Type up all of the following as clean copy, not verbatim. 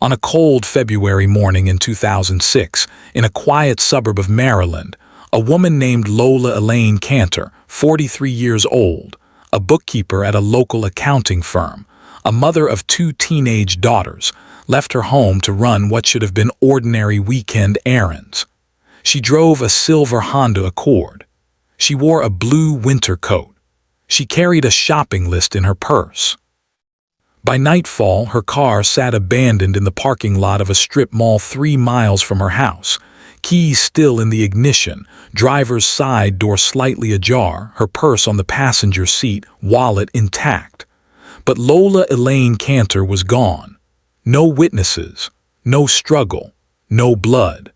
On a cold February morning in 2006, in a quiet suburb of Maryland, a woman named Lola Elaine Canter, 43 years old, a bookkeeper at a local accounting firm, a mother of two teenage daughters, left her home to run what should have been ordinary weekend errands. She drove a silver Honda Accord. She wore a blue winter coat. She carried a shopping list in her purse. By nightfall, her car sat abandoned in the parking lot of a strip mall 3 miles from her house, keys still in the ignition, driver's side door slightly ajar, her purse on the passenger seat, wallet intact. But Lola Elaine Canter was gone. No witnesses, no struggle, no blood.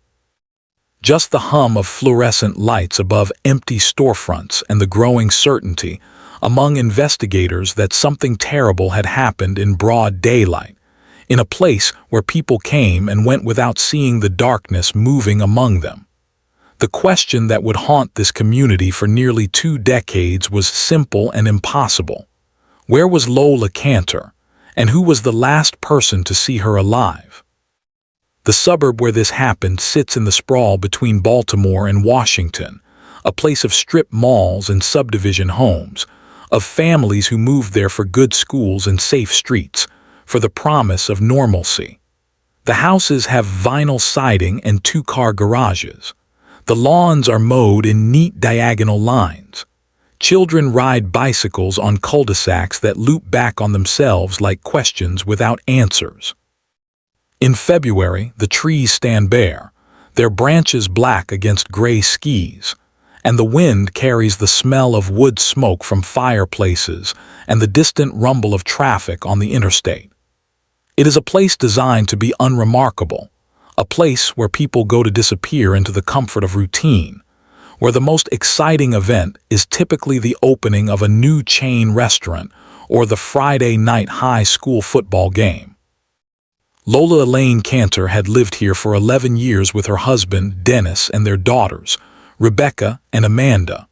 Just the hum of fluorescent lights above empty storefronts and the growing certainty among investigators that something terrible had happened in broad daylight, in a place where people came and went without seeing the darkness moving among them. The question that would haunt this community for nearly 2 decades was simple and impossible. Where was Lola Canter, and who was the last person to see her alive? The suburb where this happened sits in the sprawl between Baltimore and Washington, a place of strip malls and subdivision homes, of families who moved there for good schools and safe streets, for the promise of normalcy. The houses have vinyl siding and 2-car garages. The lawns are mowed in neat diagonal lines. Children ride bicycles on cul-de-sacs that loop back on themselves like questions without answers. In February, the trees stand bare, their branches black against gray skis, and the wind carries the smell of wood smoke from fireplaces and the distant rumble of traffic on the interstate. It is a place designed to be unremarkable, a place where people go to disappear into the comfort of routine, where the most exciting event is typically the opening of a new chain restaurant or the Friday night high school football game. Lola Elaine Canter had lived here for 11 years with her husband, Dennis, and their daughters, Rebecca and Amanda.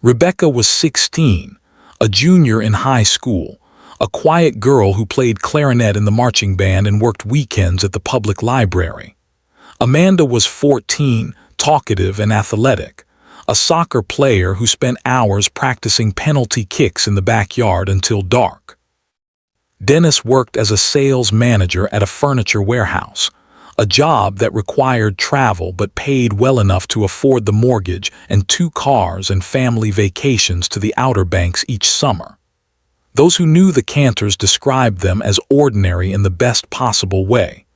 Rebecca was 16, a junior in high school, a quiet girl who played clarinet in the marching band and worked weekends at the public library. Amanda was 14, talkative and athletic, a soccer player who spent hours practicing penalty kicks in the backyard until dark. Dennis worked as a sales manager at a furniture warehouse, a job that required travel but paid well enough to afford the mortgage and 2 cars and family vacations to the Outer Banks each summer. Those who knew the Canters described them as ordinary in the best possible way,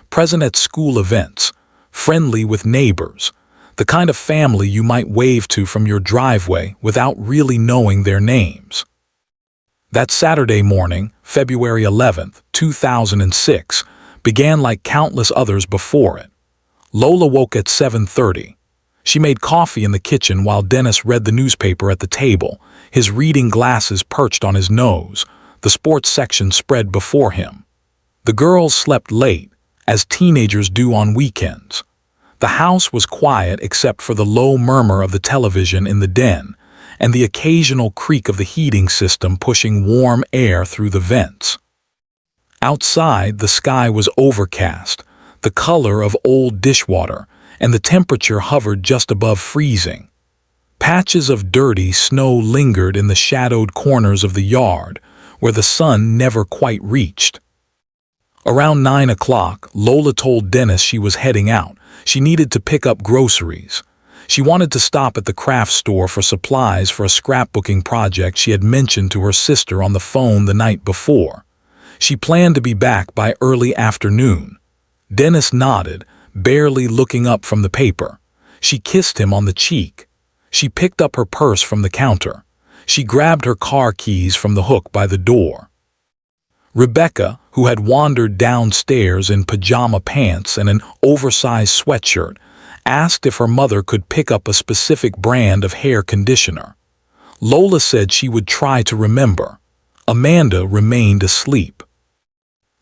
present at school events, friendly with neighbors, the kind of family you might wave to from your driveway without really knowing their names. That Saturday morning, February 11, 2006, began like countless others before it. Lola woke at 7:30. She made coffee in the kitchen while Dennis read the newspaper at the table, his reading glasses perched on his nose, the sports section spread before him. The girls slept late, as teenagers do on weekends. The house was quiet except for the low murmur of the television in the den and the occasional creak of the heating system pushing warm air through the vents. Outside, the sky was overcast, the color of old dishwater, and the temperature hovered just above freezing. Patches of dirty snow lingered in the shadowed corners of the yard, where the sun never quite reached. Around 9 o'clock, Lola told Dennis she was heading out. She needed to pick up groceries. She wanted to stop at the craft store for supplies for a scrapbooking project she had mentioned to her sister on the phone the night before. She planned to be back by early afternoon. Dennis nodded, barely looking up from the paper. She kissed him on the cheek. She picked up her purse from the counter. She grabbed her car keys from the hook by the door. Rebecca, who had wandered downstairs in pajama pants and an oversized sweatshirt, asked if her mother could pick up a specific brand of hair conditioner. Lola said she would try to remember. Amanda remained asleep.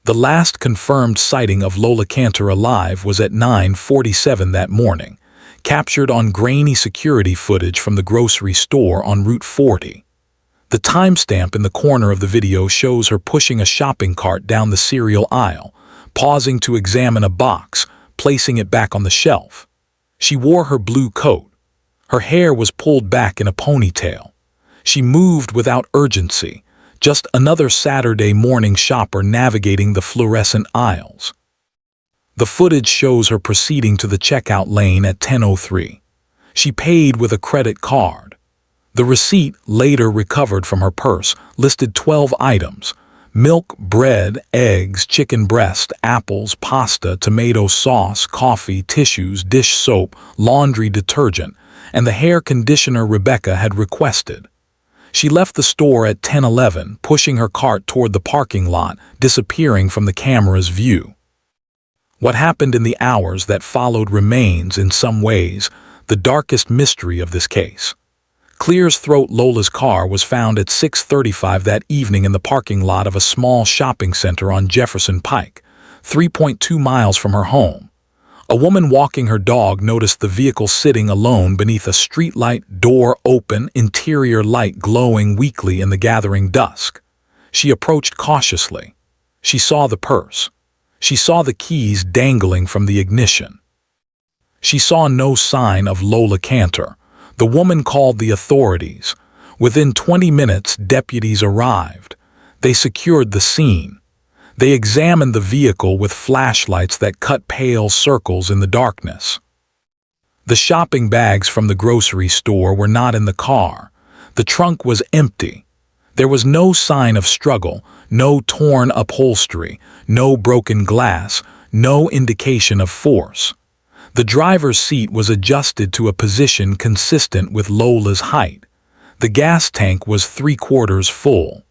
The last confirmed sighting of Lola Canter alive was at 9:47 that morning, captured on grainy security footage from the grocery store on Route 40. The timestamp in the corner of the video shows her pushing a shopping cart down the cereal aisle, pausing to examine a box, placing it back on the shelf. She wore her blue coat. Her hair was pulled back in a ponytail. She moved without urgency, just another Saturday morning shopper navigating the fluorescent aisles. The footage shows her proceeding to the checkout lane at 10:03. She paid with a credit card. The receipt, later recovered from her purse, listed 12 items: milk, bread, eggs, chicken breast, apples, pasta, tomato sauce, coffee, tissues, dish soap, laundry detergent, and the hair conditioner Rebecca had requested. She left the store at 10:11, pushing her cart toward the parking lot, disappearing from the camera's view. What happened in the hours that followed remains, in some ways, the darkest mystery of this case. Clear's throat Lola's car was found at 6:35 that evening in the parking lot of a small shopping center on Jefferson Pike, 3.2 miles from her home. A woman walking her dog noticed the vehicle sitting alone beneath a streetlight, door open, interior light glowing weakly in the gathering dusk. She approached cautiously. She saw the purse. She saw the keys dangling from the ignition. She saw no sign of Lola Canter. The woman called the authorities. Within 20 minutes, deputies arrived. They secured the scene. They examined the vehicle with flashlights that cut pale circles in the darkness. The shopping bags from the grocery store were not in the car. The trunk was empty. There was no sign of struggle, no torn upholstery, no broken glass, no indication of force. The driver's seat was adjusted to a position consistent with Lola's height. The gas tank was 3/4 full.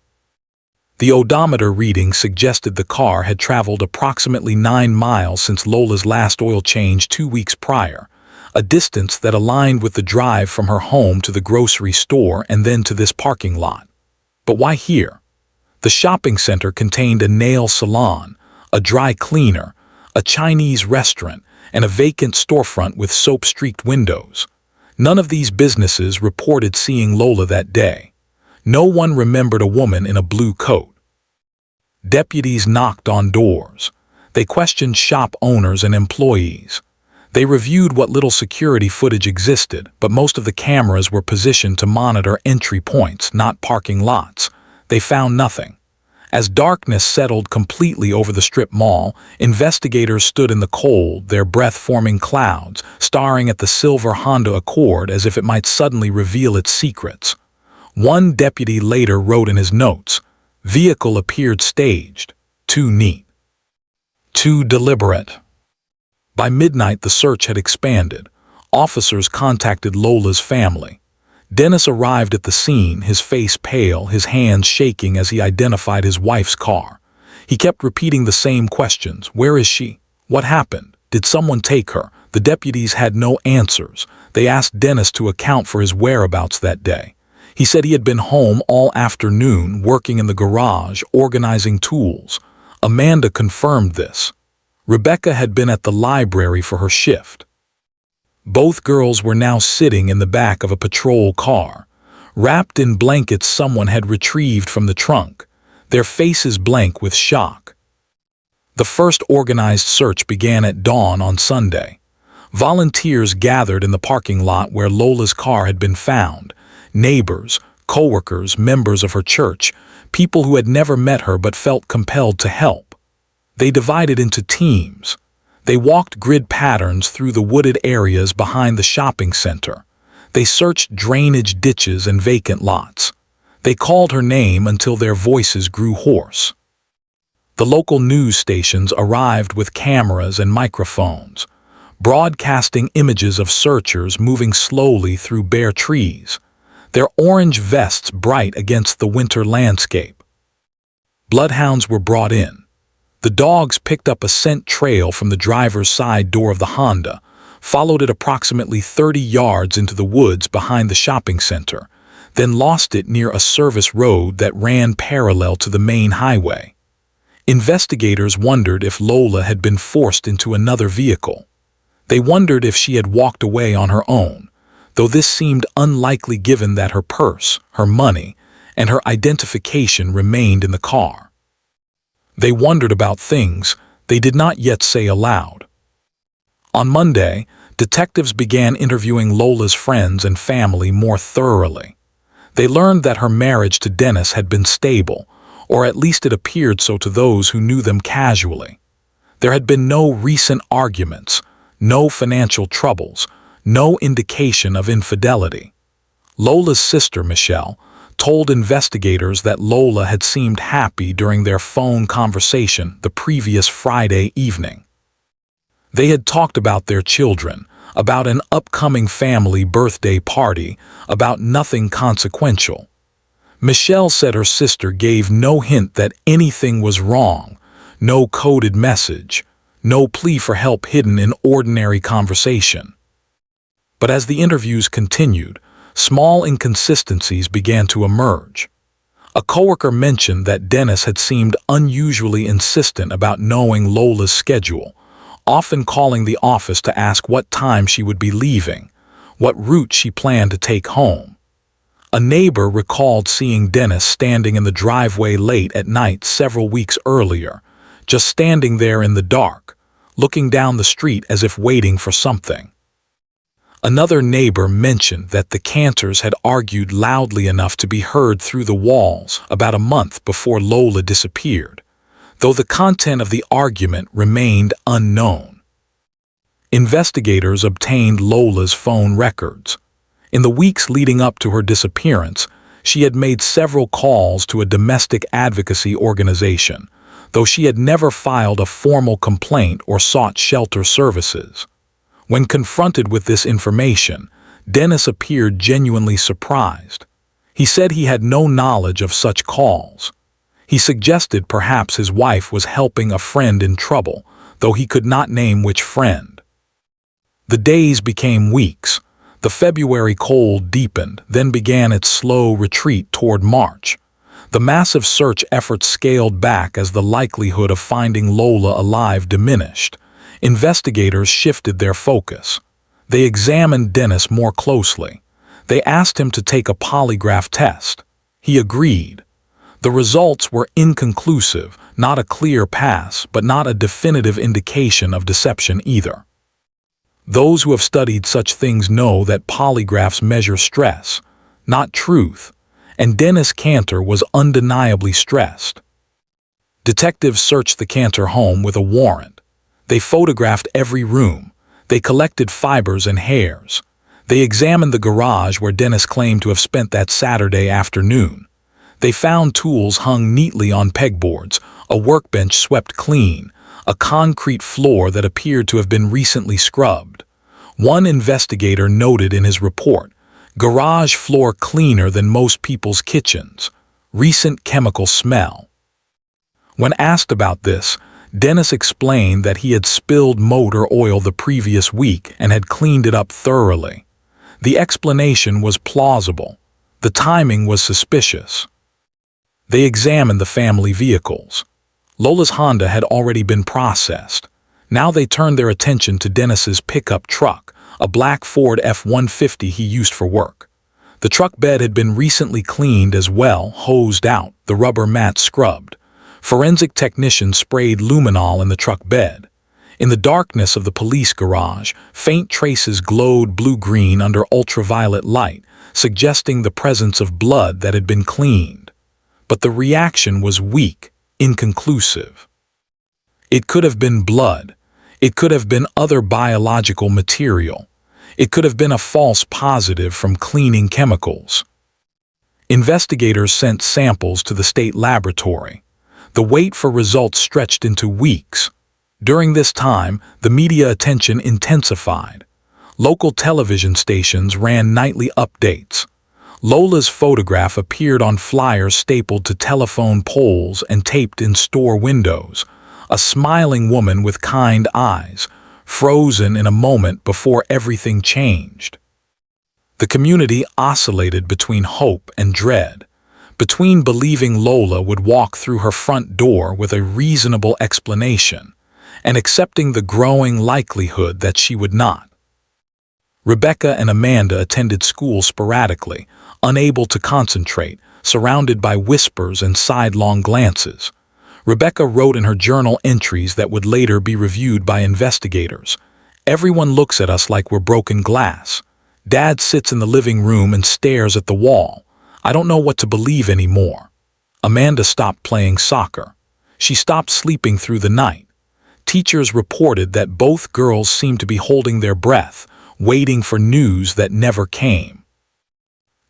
The odometer reading suggested the car had traveled approximately 9 miles since Lola's last oil change 2 weeks prior, a distance that aligned with the drive from her home to the grocery store and then to this parking lot. But why here? The shopping center contained a nail salon, a dry cleaner, a Chinese restaurant, and a vacant storefront with soap-streaked windows. None of these businesses reported seeing Lola that day. No one remembered a woman in a blue coat. Deputies knocked on doors. They questioned shop owners and employees. They reviewed what little security footage existed, but most of the cameras were positioned to monitor entry points, not parking lots. They found nothing. As darkness settled completely over the strip mall, investigators stood in the cold, their breath forming clouds, staring at the silver Honda Accord as if it might suddenly reveal its secrets. One deputy later wrote in his notes, "Vehicle appeared staged, too neat, too deliberate." By midnight, the search had expanded. Officers contacted Lola's family. Dennis arrived at the scene, his face pale, his hands shaking as he identified his wife's car. He kept repeating the same questions. Where is she? What happened? Did someone take her? The deputies had no answers. They asked Dennis to account for his whereabouts that day. He said he had been home all afternoon, working in the garage, organizing tools. Amanda confirmed this. Rebecca had been at the library for her shift. Both girls were now sitting in the back of a patrol car, wrapped in blankets someone had retrieved from the trunk, their faces blank with shock. The first organized search began at dawn on Sunday. Volunteers gathered in the parking lot where Lola's car had been found. Neighbors, co-workers, members of her church, people who had never met her but felt compelled to help. They divided into teams. They walked grid patterns through the wooded areas behind the shopping center. They searched drainage ditches and vacant lots. They called her name until their voices grew hoarse. The local news stations arrived with cameras and microphones, broadcasting images of searchers moving slowly through bare trees, their orange vests bright against the winter landscape. Bloodhounds were brought in. The dogs picked up a scent trail from the driver's side door of the Honda, followed it approximately 30 yards into the woods behind the shopping center, then lost it near a service road that ran parallel to the main highway. Investigators wondered if Lola had been forced into another vehicle. They wondered if she had walked away on her own, though this seemed unlikely given that her purse, her money, and her identification remained in the car. They wondered about things they did not yet say aloud. On Monday, detectives began interviewing Lola's friends and family more thoroughly. They learned that her marriage to Dennis had been stable, or at least it appeared so to those who knew them casually. There had been no recent arguments, no financial troubles, no indication of infidelity. Lola's sister, Michelle, told investigators that Lola had seemed happy during their phone conversation the previous Friday evening. They had talked about their children, about an upcoming family birthday party, about nothing consequential. Michelle said her sister gave no hint that anything was wrong, no coded message, no plea for help hidden in ordinary conversation. But as the interviews continued, small inconsistencies began to emerge. A coworker mentioned that Dennis had seemed unusually insistent about knowing Lola's schedule, often calling the office to ask what time she would be leaving, what route she planned to take home. A neighbor recalled seeing Dennis standing in the driveway late at night several weeks earlier, just standing there in the dark, looking down the street as if waiting for something. Another neighbor mentioned that the Canters had argued loudly enough to be heard through the walls about a month before Lola disappeared, though the content of the argument remained unknown. Investigators obtained Lola's phone records. In the weeks leading up to her disappearance, she had made several calls to a domestic advocacy organization, though she had never filed a formal complaint or sought shelter services. When confronted with this information, Dennis appeared genuinely surprised. He said he had no knowledge of such calls. He suggested perhaps his wife was helping a friend in trouble, though he could not name which friend. The days became weeks. The February cold deepened, then began its slow retreat toward March. The massive search efforts scaled back as the likelihood of finding Lola alive diminished. Investigators shifted their focus. They examined Dennis more closely. They asked him to take a polygraph test. He agreed. The results were inconclusive, not a clear pass, but not a definitive indication of deception either. Those who have studied such things know that polygraphs measure stress, not truth, and Dennis Canter was undeniably stressed. Detectives searched the Canter home with a warrant. They photographed every room. They collected fibers and hairs. They examined the garage where Dennis claimed to have spent that Saturday afternoon. They found tools hung neatly on pegboards, a workbench swept clean, a concrete floor that appeared to have been recently scrubbed. One investigator noted in his report, "Garage floor cleaner than most people's kitchens. Recent chemical smell." When asked about this, Dennis explained that he had spilled motor oil the previous week and had cleaned it up thoroughly. The explanation was plausible. The timing was suspicious. They examined the family vehicles. Lola's Honda had already been processed. Now they turned their attention to Dennis's pickup truck, a black Ford F-150 he used for work. The truck bed had been recently cleaned as well, hosed out, the rubber mat scrubbed. Forensic technicians sprayed luminol in the truck bed. In the darkness of the police garage, faint traces glowed blue-green under ultraviolet light, suggesting the presence of blood that had been cleaned. But the reaction was weak, inconclusive. It could have been blood. It could have been other biological material. It could have been a false positive from cleaning chemicals. Investigators sent samples to the state laboratory. The wait for results stretched into weeks. During this time, the media attention intensified. Local television stations ran nightly updates. Lola's photograph appeared on flyers stapled to telephone poles and taped in store windows. A smiling woman with kind eyes, frozen in a moment before everything changed. The community oscillated between hope and dread, between believing Lola would walk through her front door with a reasonable explanation and accepting the growing likelihood that she would not. Rebecca and Amanda attended school sporadically, unable to concentrate, surrounded by whispers and sidelong glances. Rebecca wrote in her journal entries that would later be reviewed by investigators. "Everyone looks at us like we're broken glass. Dad sits in the living room and stares at the wall. I don't know what to believe anymore." Amanda stopped playing soccer. She stopped sleeping through the night. Teachers reported that both girls seemed to be holding their breath, waiting for news that never came.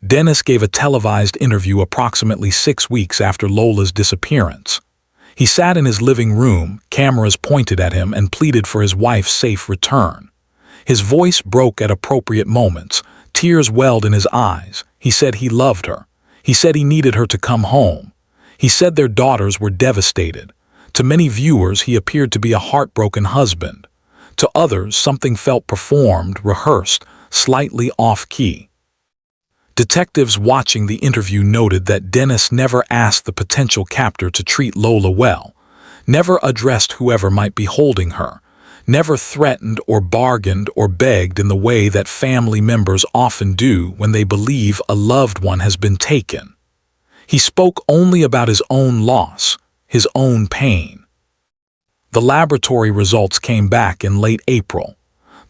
Dennis gave a televised interview approximately 6 weeks after Lola's disappearance. He sat in his living room, cameras pointed at him, and pleaded for his wife's safe return. His voice broke at appropriate moments. Tears welled in his eyes. He said he loved her. He said he needed her to come home. He said their daughters were devastated. To many viewers, he appeared to be a heartbroken husband. To others, something felt performed, rehearsed, slightly off-key. Detectives watching the interview noted that Dennis never asked the potential captor to treat Lola well, never addressed whoever might be holding her, never threatened or bargained or begged in the way that family members often do when they believe a loved one has been taken. He spoke only about his own loss, his own pain. The laboratory results came back in late April.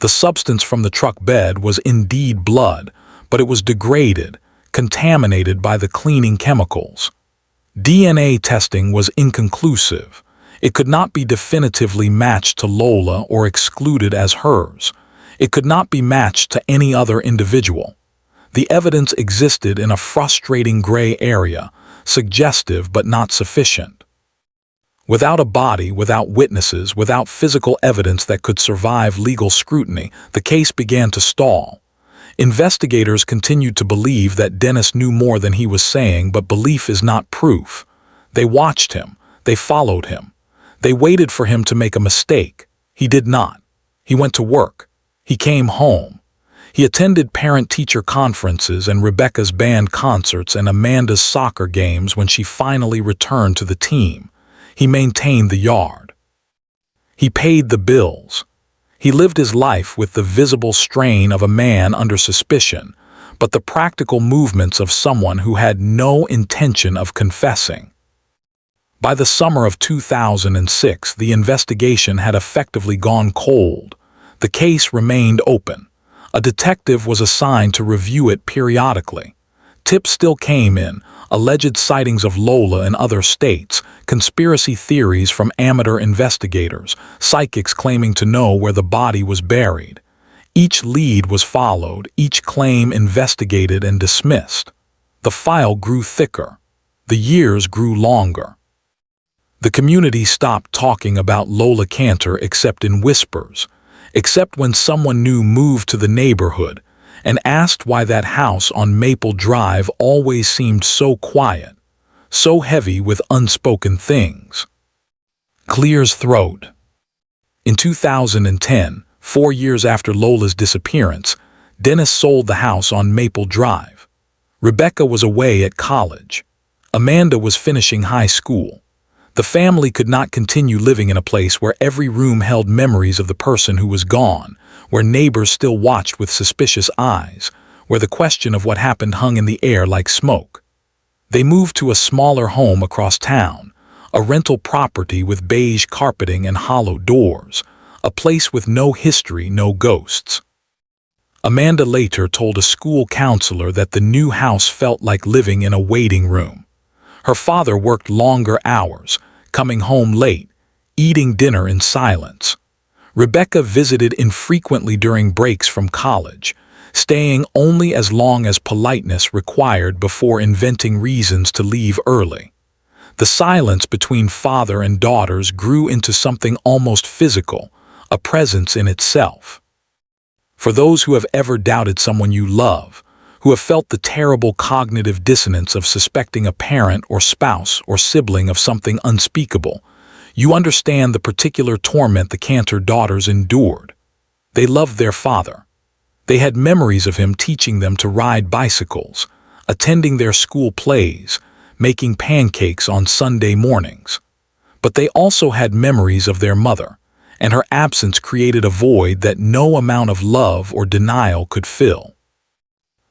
The substance from the truck bed was indeed blood, but it was degraded, contaminated by the cleaning chemicals. DNA testing was inconclusive. It could not be definitively matched to Lola or excluded as hers. It could not be matched to any other individual. The evidence existed in a frustrating gray area, suggestive but not sufficient. Without a body, without witnesses, without physical evidence that could survive legal scrutiny, the case began to stall. Investigators continued to believe that Dennis knew more than he was saying, but belief is not proof. They watched him. They followed him. They waited for him to make a mistake. He did not. He went to work. He came home. He attended parent-teacher conferences and Rebecca's band concerts and Amanda's soccer games when she finally returned to the team. He maintained the yard. He paid the bills. He lived his life with the visible strain of a man under suspicion, but the practical movements of someone who had no intention of confessing. By the summer of 2006, the investigation had effectively gone cold. The case remained open. A detective was assigned to review it periodically. Tips still came in, alleged sightings of Lola in other states, conspiracy theories from amateur investigators, psychics claiming to know where the body was buried. Each lead was followed, each claim investigated and dismissed. The file grew thicker. The years grew longer. The community stopped talking about Lola Canter except in whispers, except when someone new moved to the neighborhood and asked why that house on Maple Drive always seemed so quiet, so heavy with unspoken things. Clear's throat. In 2010, 4 years after Lola's disappearance, Dennis sold the house on Maple Drive. Rebecca was away at college. Amanda was finishing high school. The family could not continue living in a place where every room held memories of the person who was gone, where neighbors still watched with suspicious eyes, where the question of what happened hung in the air like smoke. They moved to a smaller home across town, a rental property with beige carpeting and hollow doors, a place with no history, no ghosts. Amanda later told a school counselor that the new house felt like living in a waiting room. Her father worked longer hours, coming home late, eating dinner in silence. Rebecca visited infrequently during breaks from college, staying only as long as politeness required before inventing reasons to leave early. The silence between father and daughters grew into something almost physical, a presence in itself. For those who have ever doubted someone you love, who have felt the terrible cognitive dissonance of suspecting a parent or spouse or sibling of something unspeakable, you understand the particular torment the Canter daughters endured. They loved their father. They had memories of him teaching them to ride bicycles, attending their school plays, making pancakes on Sunday mornings. But they also had memories of their mother, and her absence created a void that no amount of love or denial could fill.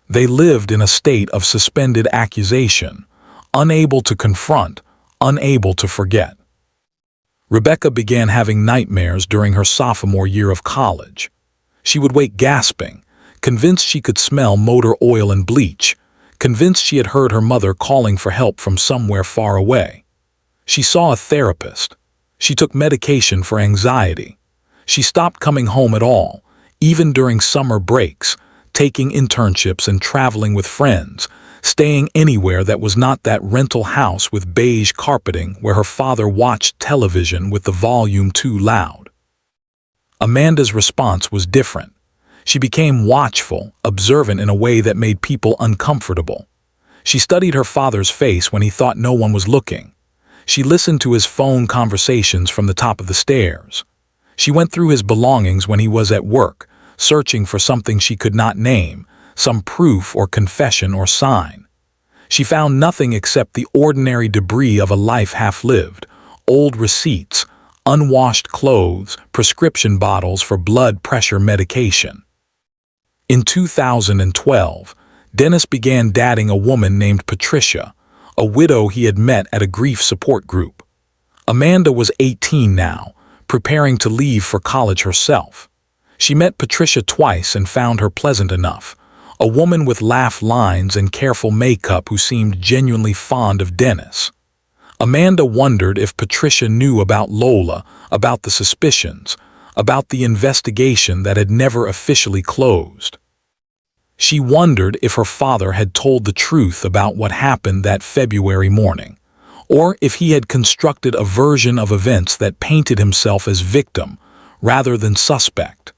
They lived in a state of suspended accusation, unable to confront, unable to forget. Rebecca began having nightmares during her sophomore year of college. She would wake gasping, convinced she could smell motor oil and bleach, convinced she had heard her mother calling for help from somewhere far away. She saw a therapist. She took medication for anxiety. She stopped coming home at all, even during summer breaks, taking internships and traveling with friends, staying anywhere that was not that rental house with beige carpeting where her father watched television with the volume too loud. Amanda's response was different. She became watchful, observant in a way that made people uncomfortable. She studied her father's face when he thought no one was looking. She listened to his phone conversations from the top of the stairs. She went through his belongings when he was at work, searching for something she could not name, some proof or confession or sign. She found nothing except the ordinary debris of a life half-lived, old receipts, unwashed clothes, prescription bottles for blood pressure medication. In 2012, Dennis began dating a woman named Patricia, a widow he had met at a grief support group. Amanda was 18 now, preparing to leave for college herself. She met Patricia twice and found her pleasant enough, a woman with laugh lines and careful makeup who seemed genuinely fond of Dennis. Amanda wondered if Patricia knew about Lola, about the suspicions, about the investigation that had never officially closed. She wondered if her father had told the truth about what happened that February morning, or if he had constructed a version of events that painted himself as victim rather than suspect.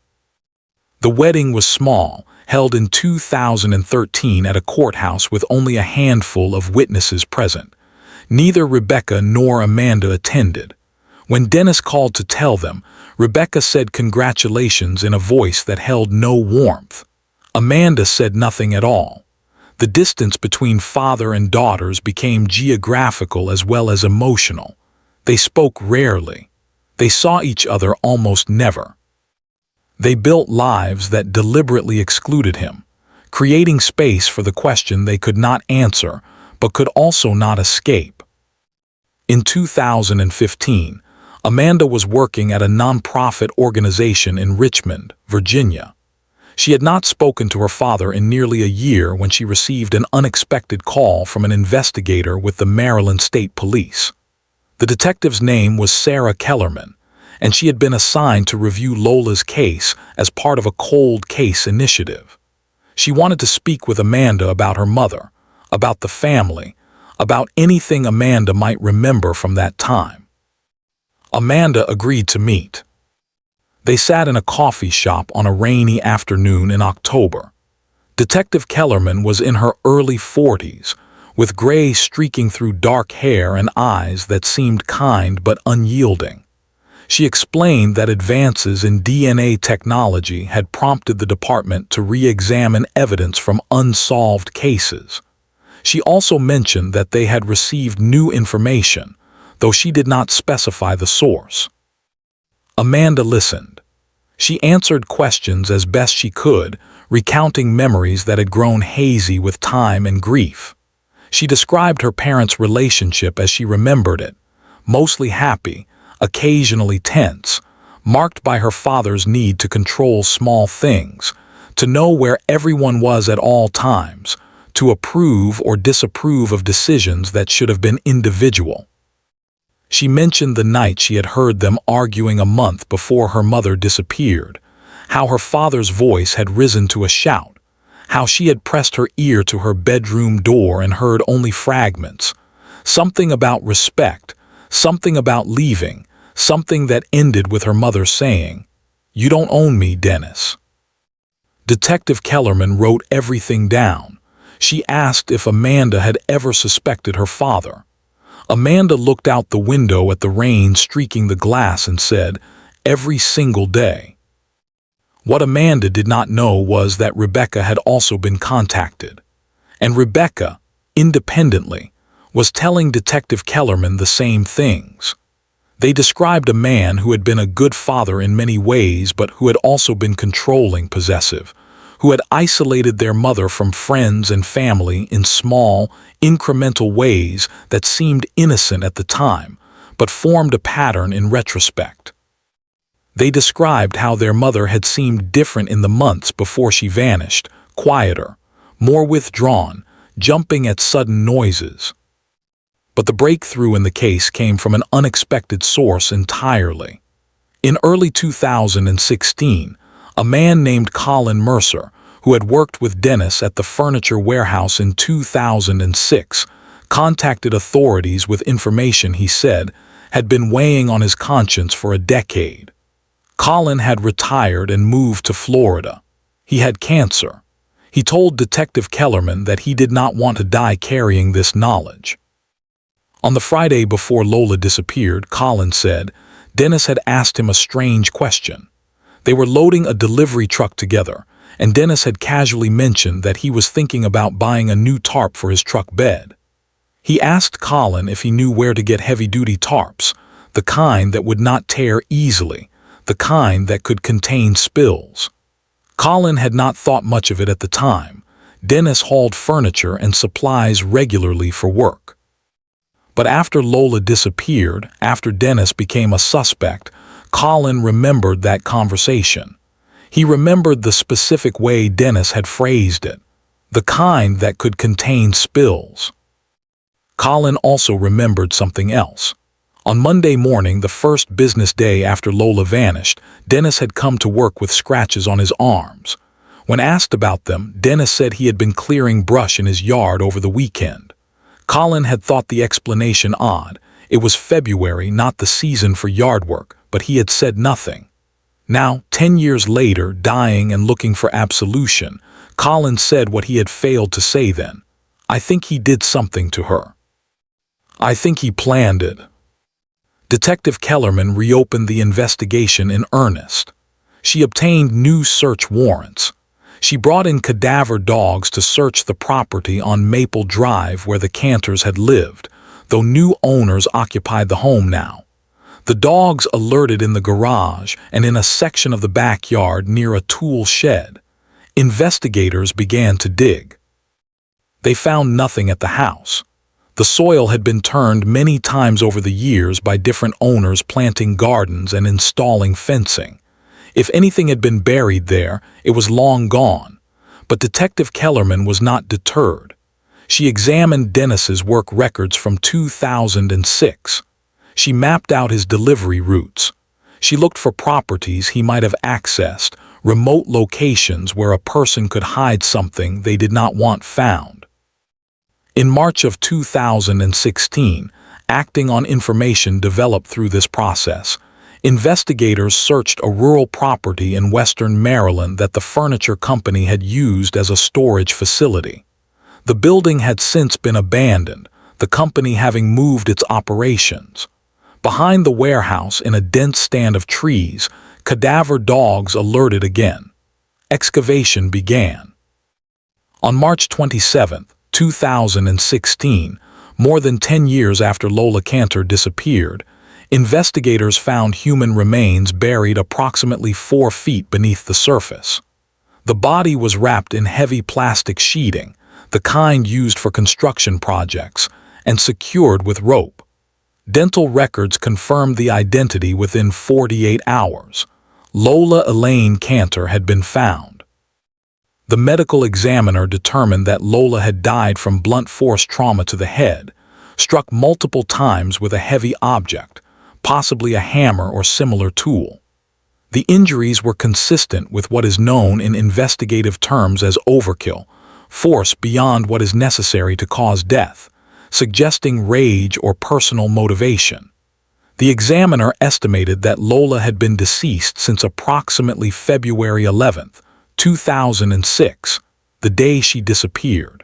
The wedding was small, held in 2013 at a courthouse with only a handful of witnesses present. Neither Rebecca nor Amanda attended. When Dennis called to tell them, Rebecca said congratulations in a voice that held no warmth. Amanda said nothing at all. The distance between father and daughters became geographical as well as emotional. They spoke rarely. They saw each other almost never. They built lives that deliberately excluded him, creating space for the question they could not answer but could also not escape. In 2015, Amanda was working at a nonprofit organization in Richmond, Virginia. She had not spoken to her father in nearly a year when she received an unexpected call from an investigator with the Maryland State Police. The detective's name was Sarah Kellerman, and she had been assigned to review Lola's case as part of a cold case initiative. She wanted to speak with Amanda about her mother, about the family, about anything Amanda might remember from that time. Amanda agreed to meet. They sat in a coffee shop on a rainy afternoon in October. Detective Kellerman was in her early 40s, with gray streaking through dark hair and eyes that seemed kind but unyielding. She explained that advances in DNA technology had prompted the department to re-examine evidence from unsolved cases. She also mentioned that they had received new information, though she did not specify the source. Amanda listened. She answered questions as best she could, recounting memories that had grown hazy with time and grief. She described her parents' relationship as she remembered it, mostly happy, occasionally tense, marked by her father's need to control small things, to know where everyone was at all times, to approve or disapprove of decisions that should have been individual. She mentioned the night she had heard them arguing a month before her mother disappeared, how her father's voice had risen to a shout, how she had pressed her ear to her bedroom door and heard only fragments, something about respect, something about leaving, something that ended with her mother saying, "You don't own me, Dennis." Detective Kellerman wrote everything down. She asked if Amanda had ever suspected her father. Amanda looked out the window at the rain streaking the glass and said, "Every single day." What Amanda did not know was that Rebecca had also been contacted. And Rebecca, independently, was telling Detective Kellerman the same things. They described a man who had been a good father in many ways but who had also been controlling, possessive, who had isolated their mother from friends and family in small, incremental ways that seemed innocent at the time, but formed a pattern in retrospect. They described how their mother had seemed different in the months before she vanished, quieter, more withdrawn, jumping at sudden noises. But the breakthrough in the case came from an unexpected source entirely. In early 2016, a man named Colin Mercer, who had worked with Dennis at the furniture warehouse in 2006, contacted authorities with information he said had been weighing on his conscience for a decade. Colin had retired and moved to Florida. He had cancer. He told Detective Kellerman that he did not want to die carrying this knowledge. On the Friday before Lola disappeared, Colin said Dennis had asked him a strange question. They were loading a delivery truck together, and Dennis had casually mentioned that he was thinking about buying a new tarp for his truck bed. He asked Colin if he knew where to get heavy-duty tarps, the kind that would not tear easily, the kind that could contain spills. Colin had not thought much of it at the time. Dennis hauled furniture and supplies regularly for work. But after Lola disappeared, after Dennis became a suspect, Colin remembered that conversation. He remembered the specific way Dennis had phrased it, the kind that could contain spills. Colin also remembered something else. On Monday morning, the first business day after Lola vanished, Dennis had come to work with scratches on his arms. When asked about them, Dennis said he had been clearing brush in his yard over the weekend. Colin had thought the explanation odd. It was February, not the season for yard work, but he had said nothing. Now, 10 years later, dying and looking for absolution, Colin said what he had failed to say then. I think he did something to her. I think he planned it. Detective Kellerman reopened the investigation in earnest. She obtained new search warrants. She brought in cadaver dogs to search the property on Maple Drive where the Canters had lived, though new owners occupied the home now. The dogs alerted in the garage and in a section of the backyard near a tool shed. Investigators began to dig. They found nothing at the house. The soil had been turned many times over the years by different owners planting gardens and installing fencing. If anything had been buried there, it was long gone. But Detective Kellerman was not deterred. She examined Dennis's work records from 2006. She mapped out his delivery routes. She looked for properties he might have accessed, remote locations where a person could hide something they did not want found. In March of 2016, acting on information developed through this process, investigators searched a rural property in western Maryland that the furniture company had used as a storage facility. The building had since been abandoned, the company having moved its operations. Behind the warehouse, in a dense stand of trees, cadaver dogs alerted again. Excavation began. On March 27, 2016, more than 10 years after Lola Canter disappeared, investigators found human remains buried approximately 4 feet beneath the surface. The body was wrapped in heavy plastic sheeting, the kind used for construction projects, and secured with rope. Dental records confirmed the identity within 48 hours. Lola Elaine Canter had been found. The medical examiner determined that Lola had died from blunt force trauma to the head, struck multiple times with a heavy object, possibly a hammer or similar tool. The injuries were consistent with what is known in investigative terms as overkill, force beyond what is necessary to cause death, suggesting rage or personal motivation. The examiner estimated that Lola had been deceased since approximately February 11, 2006, the day she disappeared.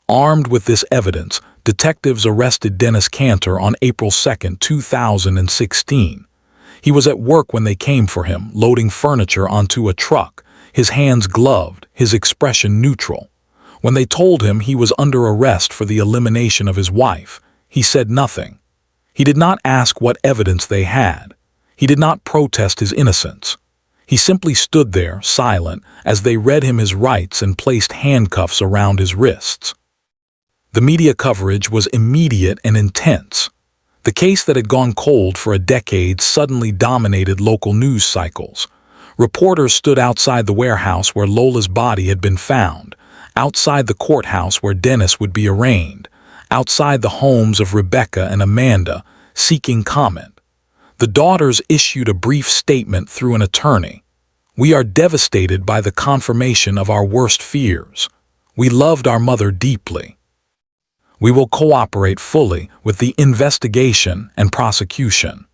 Armed with this evidence, detectives arrested Dennis Canter on April 2, 2016. He was at work when they came for him, loading furniture onto a truck, his hands gloved, his expression neutral. When they told him he was under arrest for the elimination of his wife, he said nothing. He did not ask what evidence they had. He did not protest his innocence. He simply stood there, silent, as they read him his rights and placed handcuffs around his wrists. The media coverage was immediate and intense. The case that had gone cold for a decade suddenly dominated local news cycles. Reporters stood outside the warehouse where Lola's body had been found, outside the courthouse where Dennis would be arraigned, outside the homes of Rebecca and Amanda, seeking comment. The daughters issued a brief statement through an attorney. "We are devastated by the confirmation of our worst fears. We loved our mother deeply. We will cooperate fully with the investigation and prosecution."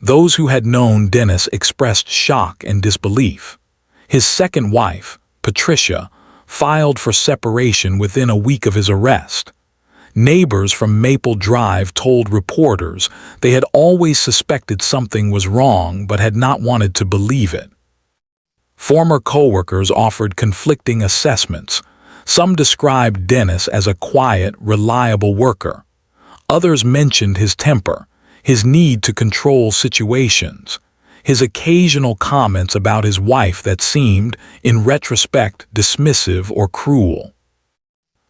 Those who had known Dennis expressed shock and disbelief. His second wife, Patricia, filed for separation within a week of his arrest. Neighbors from Maple Drive told reporters they had always suspected something was wrong but had not wanted to believe it. Former coworkers offered conflicting assessments. Some described Dennis as a quiet, reliable worker. Others mentioned his temper, his need to control situations, his occasional comments about his wife that seemed, in retrospect, dismissive or cruel.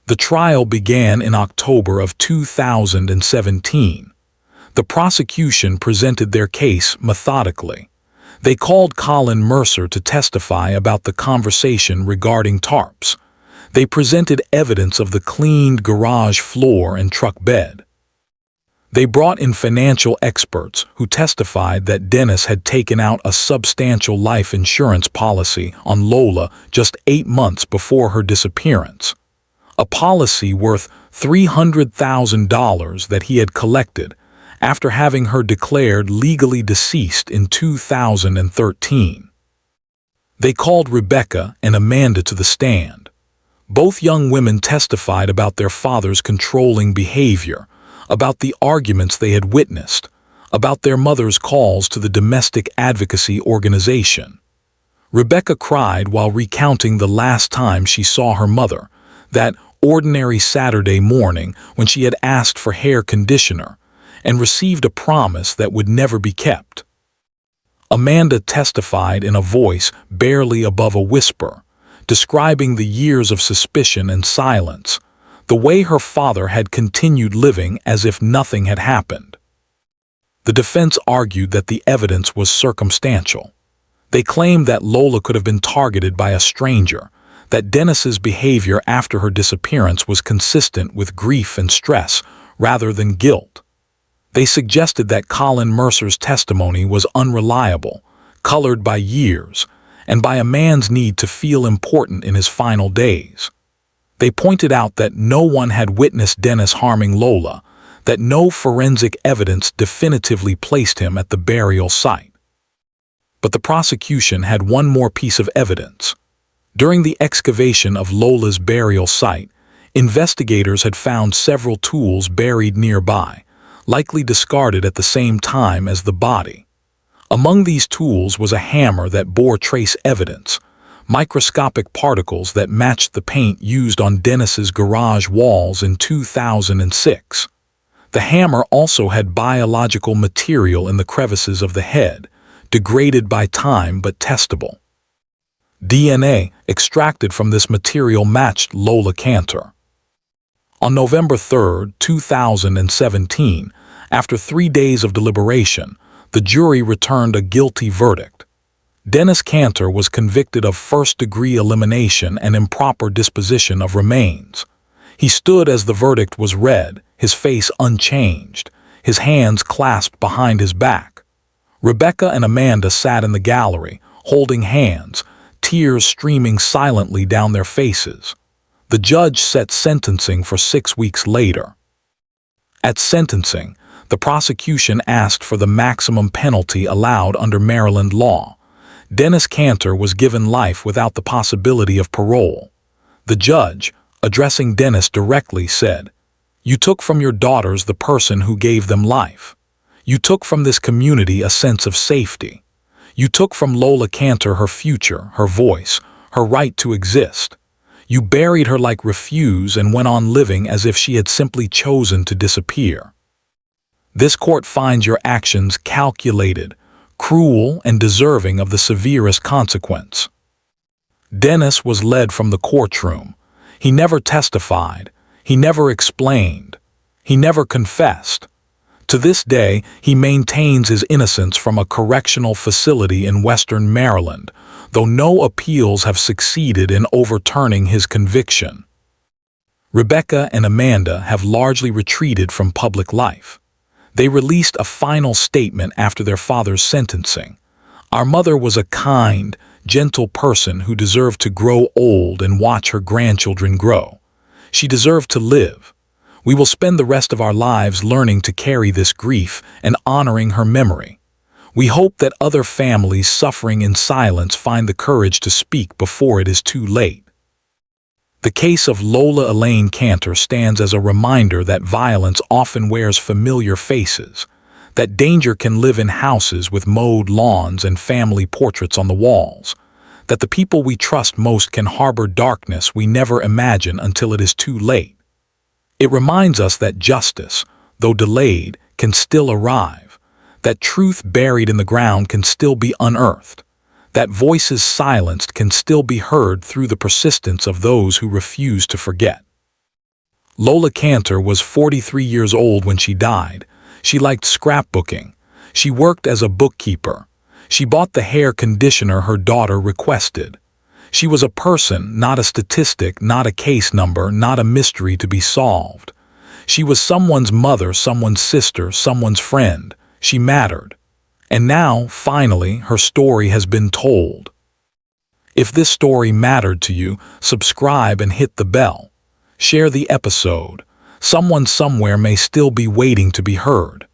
The trial began in October of 2017. The prosecution presented their case methodically. They called Colin Mercer to testify about the conversation regarding tarps. They presented evidence of the cleaned garage floor and truck bed. They brought in financial experts who testified that Dennis had taken out a substantial life insurance policy on Lola just 8 months before her disappearance. A policy worth $300,000 that he had collected after having her declared legally deceased in 2013. They called Rebecca and Amanda to the stand. Both young women testified about their father's controlling behavior, about the arguments they had witnessed, about their mother's calls to the domestic advocacy organization. Rebecca cried while recounting the last time she saw her mother, that ordinary Saturday morning when she had asked for hair conditioner and received a promise that would never be kept. Amanda testified in a voice barely above a whisper, describing the years of suspicion and silence, the way her father had continued living as if nothing had happened. The defense argued that the evidence was circumstantial. They claimed that Lola could have been targeted by a stranger, that Dennis's behavior after her disappearance was consistent with grief and stress rather than guilt. They suggested that Colin Mercer's testimony was unreliable, colored by years, and by a man's need to feel important in his final days. They pointed out that no one had witnessed Dennis harming Lola, that no forensic evidence definitively placed him at the burial site. But the prosecution had one more piece of evidence. During the excavation of Lola's burial site, investigators had found several tools buried nearby, likely discarded at the same time as the body. Among these tools was a hammer that bore trace evidence, microscopic particles that matched the paint used on Dennis's garage walls in 2006. The hammer also had biological material in the crevices of the head, degraded by time but testable. DNA extracted from this material matched Lola Canter. On November 3, 2017, after 3 days of deliberation, the jury returned a guilty verdict. Dennis Canter was convicted of first-degree elimination and improper disposition of remains. He stood as the verdict was read, his face unchanged, his hands clasped behind his back. Rebecca and Amanda sat in the gallery, holding hands, tears streaming silently down their faces. The judge set sentencing for 6 weeks later. At sentencing, the prosecution asked for the maximum penalty allowed under Maryland law. Dennis Canter was given life without the possibility of parole. The judge, addressing Dennis directly, said, "You took from your daughters the person who gave them life. You took from this community a sense of safety. You took from Lola Canter her future, her voice, her right to exist. You buried her like refuse and went on living as if she had simply chosen to disappear. This court finds your actions calculated, cruel, and deserving of the severest consequence." Dennis was led from the courtroom. He never testified. He never explained. He never confessed. To this day, he maintains his innocence from a correctional facility in western Maryland, though no appeals have succeeded in overturning his conviction. Rebecca and Amanda have largely retreated from public life. They released a final statement after their father's sentencing. "Our mother was a kind, gentle person who deserved to grow old and watch her grandchildren grow. She deserved to live. We will spend the rest of our lives learning to carry this grief and honoring her memory. We hope that other families suffering in silence find the courage to speak before it is too late." The case of Lola Elaine Canter stands as a reminder that violence often wears familiar faces, that danger can live in houses with mowed lawns and family portraits on the walls, that the people we trust most can harbor darkness we never imagine until it is too late. It reminds us that justice, though delayed, can still arrive, that truth buried in the ground can still be unearthed, that voices silenced can still be heard through the persistence of those who refuse to forget. Lola Canter was 43 years old when she died. She liked scrapbooking. She worked as a bookkeeper. She bought the hair conditioner her daughter requested. She was a person, not a statistic, not a case number, not a mystery to be solved. She was someone's mother, someone's sister, someone's friend. She mattered. And now, finally, her story has been told. If this story mattered to you, subscribe and hit the bell. Share the episode. Someone somewhere may still be waiting to be heard.